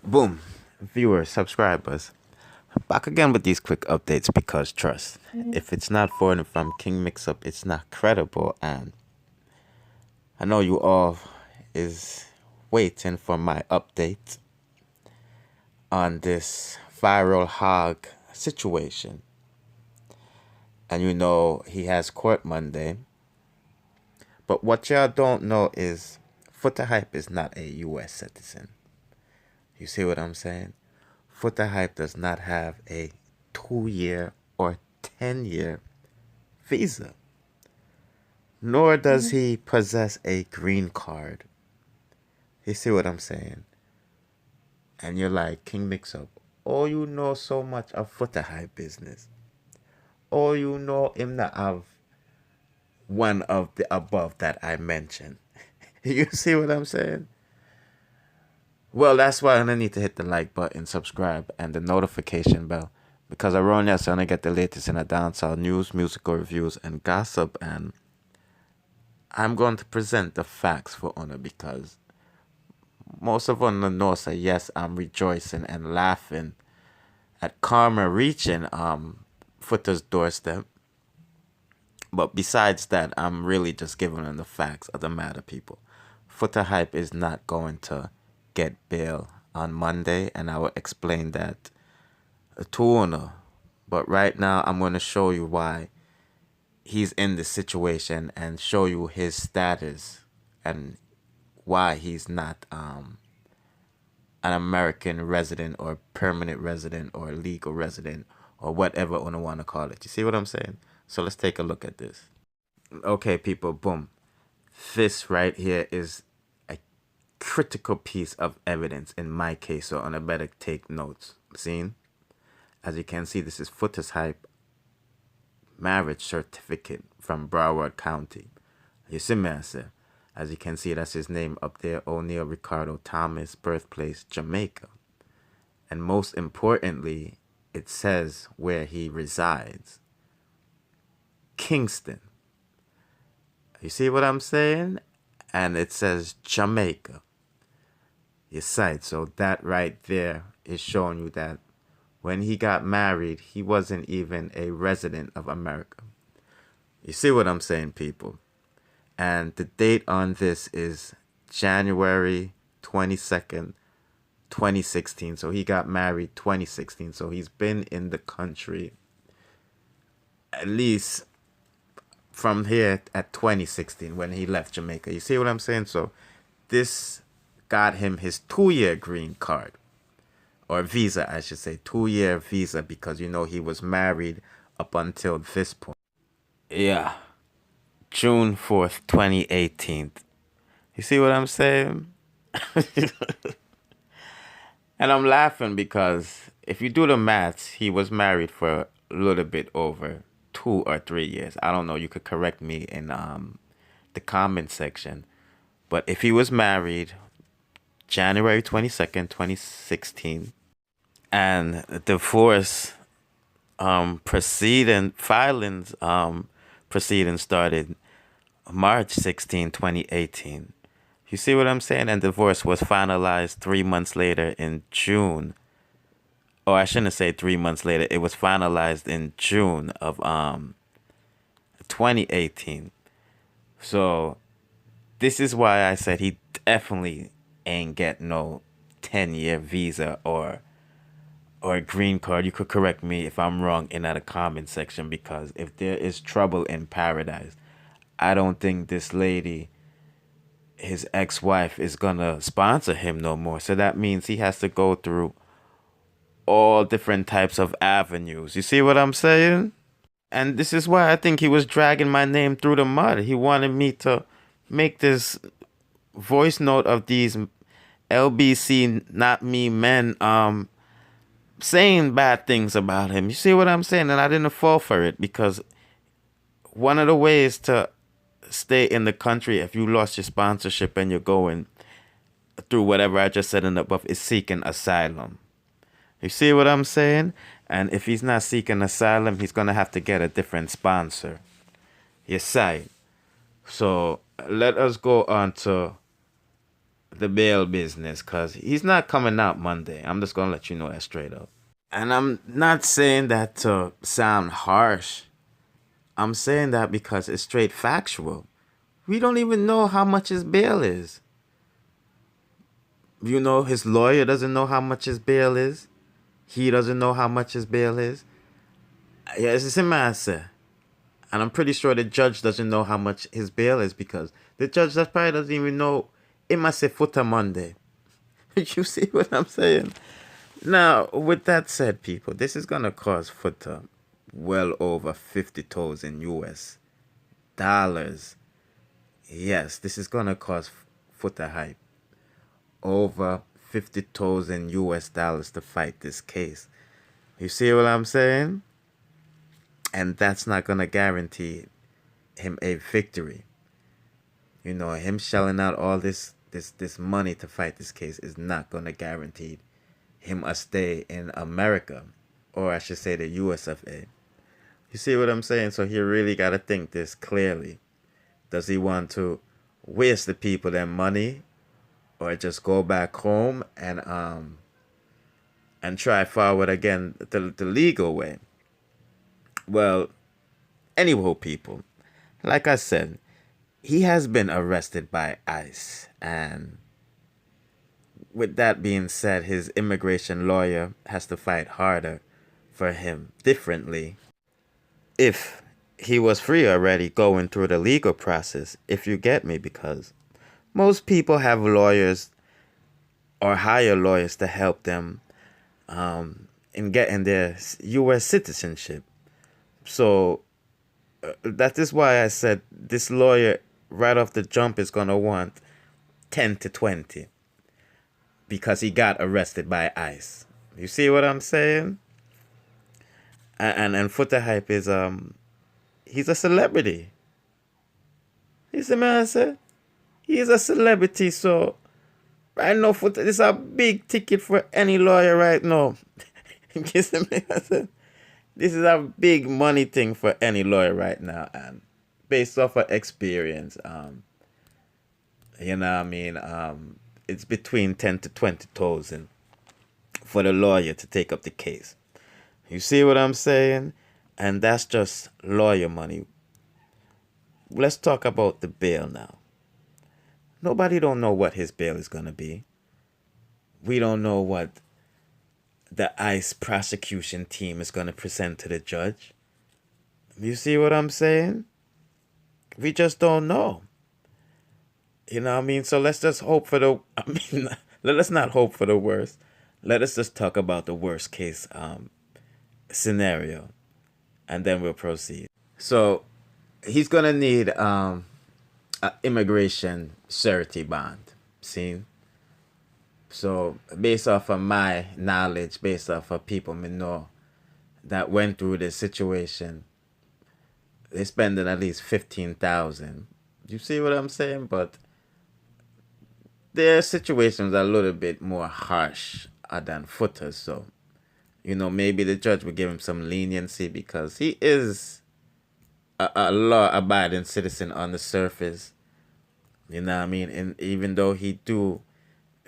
Boom, viewers, subscribers, back again with these quick updates because trust, if it's not for and from King Mixup, it's not credible. And I know you all is waiting for my update on this viral hog situation. And you know he has court Monday. But what y'all don't know is Foota Hype is not a US citizen. You see what I'm saying? Foota Hype does not have a 2-year or 10-year visa. Nor does he possess a green card. You see what I'm saying? And you're like, King Mixup, oh, you know so much of Foota Hype business. Oh, you know him not have one of the above that I mentioned. You see what I'm saying? Well, that's why I need to hit the like button, subscribe, and the notification bell. Because around here, so I get the latest in the dancehall news, musical reviews, and gossip. And I'm going to present the facts for Honor because most of Honor knows that yes, I'm rejoicing and laughing at karma reaching Foota's doorstep. But besides that, I'm really just giving them the facts of the matter, people. Foota Hype is not going to get bail on Monday, and I will explain that to Honor. But right now, I'm going to show you why he's in this situation and show you his status and why he's not an American resident or permanent resident or legal resident or whatever Honor want to call it. You see what I'm saying? So let's take a look at this. Okay, people, boom. This right here is a critical piece of evidence in my case, so I better take notes. Seen? As you can see, this is Foota's Hype marriage certificate from Broward County. You see me, I say? As you can see, that's his name up there, O'Neal Ricardo Thomas, birthplace, Jamaica. And most importantly, it says where he resides. Kingston. You see what I'm saying? And it says Jamaica. You see, so that right there is showing you that when he got married, he wasn't even a resident of America. You see what I'm saying, people? And the date on this is January 22nd, 2016. So he got married 2016. So he's been in the country at least from here at 2016 when he left Jamaica. You see what I'm saying? So this got him his 2-year green card. Or visa, I should say. 2-year visa because, you know, he was married up until this point. Yeah. June 4th, 2018. You see what I'm saying? And I'm laughing because if you do the maths, he was married for a little bit over 2 or 3 years. I don't know. You could correct me in the comment section. But if he was married January 22nd, 2016, and divorce filings proceedings started March 16, 2018. You see what I'm saying? And divorce was finalized 3 months later in June. Or I shouldn't say 3 months later. It was finalized in June of 2018. So this is why I said he definitely ain't get no 10-year visa or a green card. You could correct me if I'm wrong in the comment section, because if there is trouble in paradise, I don't think this lady, his ex-wife, is gonna sponsor him no more. So that means he has to go through all different types of avenues. You see what I'm saying? And this is why I think he was dragging my name through the mud. He wanted me to make this voice note of these LBC not me men saying bad things about him. You see what I'm saying? And I didn't fall for it because one of the ways to stay in the country if you lost your sponsorship and you're going through whatever I just said in the above is seeking asylum. You see what I'm saying? And if he's not seeking asylum, he's going to have to get a different sponsor. You see? So let us go on to the bail business, because he's not coming out Monday. I'm just going to let you know that straight up. And I'm not saying that to sound harsh. I'm saying that because it's straight factual. We don't even know how much his bail is. You know, his lawyer doesn't know how much his bail is. He doesn't know how much his bail is. Yeah, it's the same answer. And I'm pretty sure the judge doesn't know how much his bail is, because the judge that probably doesn't even know. It must say Foota Monday. You see what I'm saying? Now, with that said, people, this is going to cost Foota well over 50,000 US dollars. Yes, this is going to cost Foota Hype over 50,000 US dollars to fight this case. You see what I'm saying? And that's not going to guarantee him a victory. You know, him shelling out all this money to fight this case is not going to guarantee him a stay in America, or I should say the US of A. You see what I'm saying? So he really got to think this clearly. Does he want to waste the people their money, or just go back home and try forward again the legal way? Well, anyway, people, like I said, he has been arrested by ICE, and with that being said, his immigration lawyer has to fight harder for him differently. If he was free already going through the legal process, if you get me, because most people have lawyers or hire lawyers to help them in getting their U.S. citizenship. So that is why I said this lawyer right off the jump is going to want 10 to 20 because he got arrested by ICE. You see what I'm saying? And Foota Hype is he's a celebrity. He's the man I said. He's a celebrity, so right now Foota, this is a big ticket for any lawyer right now. This is a big money thing for any lawyer right now, and based off of experience, you know what I mean, it's between 10 to 20,000 for the lawyer to take up the case. You see what I'm saying? And that's just lawyer money. Let's talk about the bail now. Nobody don't know what his bail is going to be. We don't know what the ICE prosecution team is going to present to the judge. You see what I'm saying? We just don't know. You know what I mean? So let's just hope for the... let's not hope for the worst. Let us just talk about the worst case scenario, and then we'll proceed. So he's going to need an immigration surety bond. See? So based off of my knowledge, based off of people me know that went through this situation, they spending at least 15,000. You see what I'm saying? But their situations are a little bit more harsh than Foota's. So, you know, maybe the judge would give him some leniency because he is a law-abiding citizen on the surface. You know what I mean? And even though he do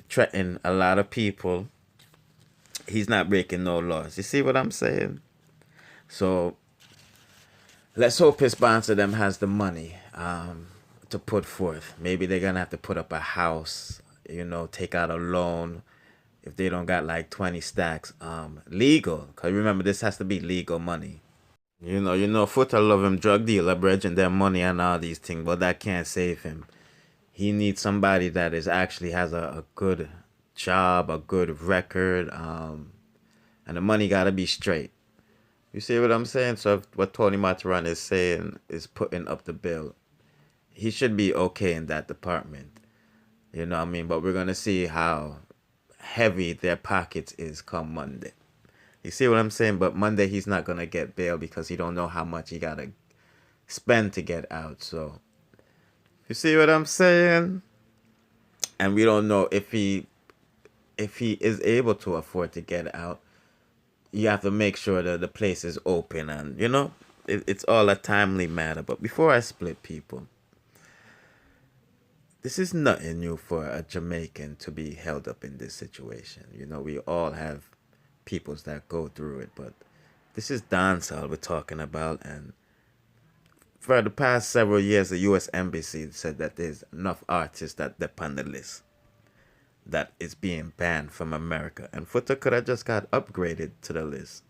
threaten a lot of people, he's not breaking no laws. You see what I'm saying? So let's hope his sponsor them has the money to put forth. Maybe they're gonna have to put up a house, you know, take out a loan if they don't got like 20 stacks. Legal, because remember, this has to be legal money. You know, Foota love him drug dealer, bridging their money and all these things, but that can't save him. He needs somebody that is actually has a good job, a good record, and the money gotta be straight. You see what I'm saying? So what Tony Matterrand is saying is putting up the bill. He should be okay in that department. You know what I mean? But we're gonna see how heavy their pockets is come Monday. You see what I'm saying? But Monday he's not gonna get bail because he don't know how much he gotta spend to get out. So you see what I'm saying? And we don't know if he is able to afford to get out. You have to make sure that the place is open, and you know, it's all a timely matter. But before I split, people, this is nothing new for a Jamaican to be held up in this situation. You know, we all have peoples that go through it, but this is dancehall we're talking about. And for the past several years, the U.S. Embassy said that there's enough artists that they're on the list that is being banned from America. And Foota could have just got upgraded to the list.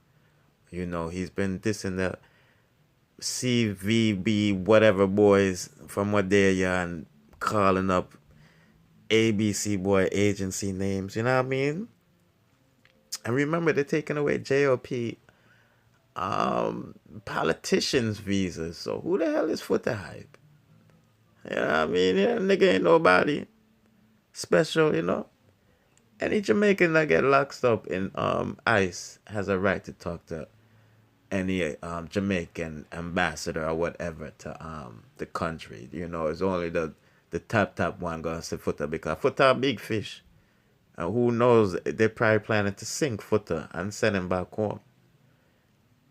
You know, he's been dissing the CVB whatever boys from what they are and calling up ABC boy agency names. You know what I mean? And remember, they're taking away JOP politicians' visas. So who the hell is Foota hype? You know what I mean? Yeah, nigga ain't nobody special, you know? Any Jamaican that get locked up in ICE has a right to talk to any Jamaican ambassador or whatever to the country. You know, it's only the top one gonna say Foota because Foota a big fish. And who knows, they're probably planning to sink Foota and send him back home.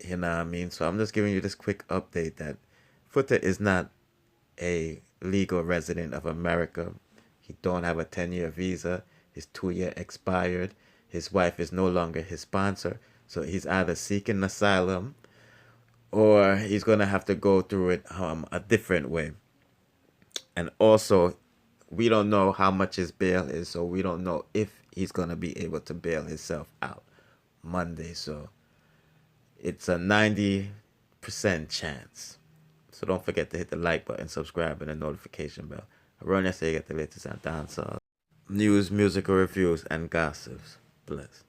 You know what I mean? So I'm just giving you this quick update that Foota is not a legal resident of America. He don't have a 10-year visa. His 2-year expired. His wife is no longer his sponsor. So he's either seeking asylum or he's going to have to go through it a different way. And also, we don't know how much his bail is, so we don't know if he's going to be able to bail himself out Monday. So it's a 90% chance. So don't forget to hit the like button, subscribe, and the notification bell. Around yesterday, you get the latest on dancehall news, musical reviews, and gossips. Bless.